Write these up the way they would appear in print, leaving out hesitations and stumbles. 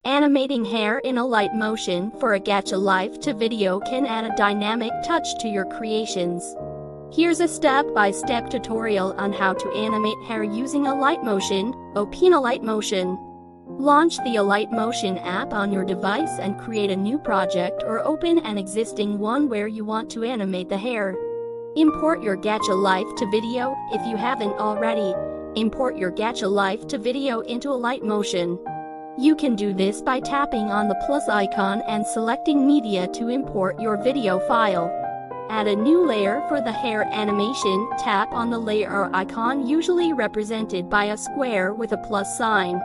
Animating hair in Alight Motion for a Gacha Life to video can add a dynamic touch to your creations. Here's a step-by-step tutorial on how to animate hair using Alight Motion. Open Alight Motion. Launch the Alight Motion app on your device and create a new project or open an existing one where you want to animate the hair. Import your Gacha Life to video. If you haven't already, import your Gacha Life to video into Alight Motion. You can do this by tapping on the plus icon and selecting Media to import your video file. Add a new layer for the hair animation. Tap on the layer icon, usually represented by a square with a plus sign,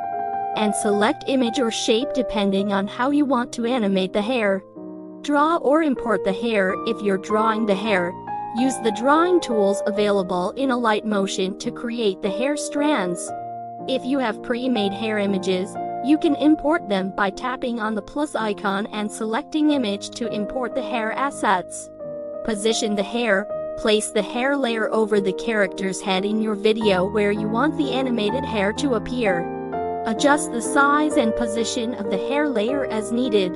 and select image or shape depending on how you want to animate the hair. Draw or import the hair. If you're drawing the hair, use the drawing tools available in Alight Motion to create the hair strands. If you have pre-made hair images, you can import them by tapping on the plus icon and selecting Image to import the hair assets. Position the hair. Place the hair layer over the character's head in your video where you want the animated hair to appear. Adjust the size and position of the hair layer as needed.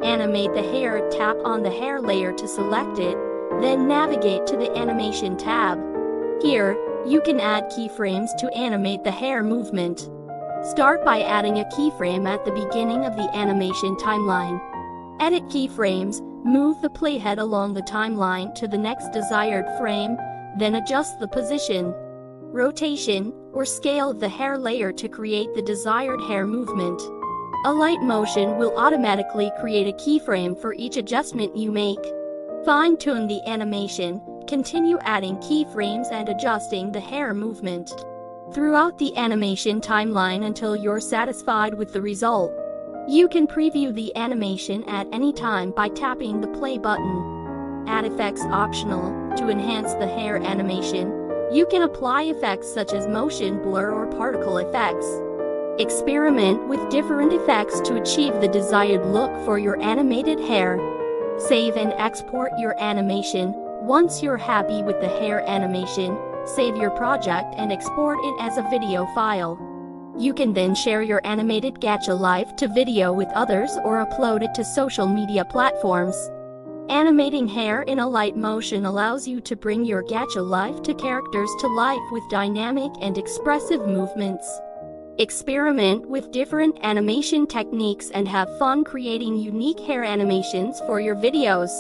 Animate the hair. Tap on the hair layer to select it, then navigate to the Animation tab. Here, you can add keyframes to animate the hair movement. Start by adding a keyframe at the beginning of the animation timeline. Edit keyframes. Move the playhead along the timeline to the next desired frame, then adjust the position, rotation, or scale of the hair layer to create the desired hair movement. Alight Motion will automatically create a keyframe for each adjustment you make. Fine-tune the animation. Continue adding keyframes and adjusting the hair movement throughout the animation timeline until you're satisfied with the result. You can preview the animation at any time by tapping the play button. Add effects optional. To enhance the hair animation, you can apply effects such as motion blur or particle effects. Experiment with different effects to achieve the desired look for your animated hair. Save and export your animation. Once you're happy with the hair animation, save your project and export it as a video file. You can then share your animated Gacha Life to video with others or upload it to social media platforms. Animating hair in Alight Motion allows you to bring your Gacha Life to characters to life with dynamic and expressive movements. Experiment with different animation techniques and have fun creating unique hair animations for your videos.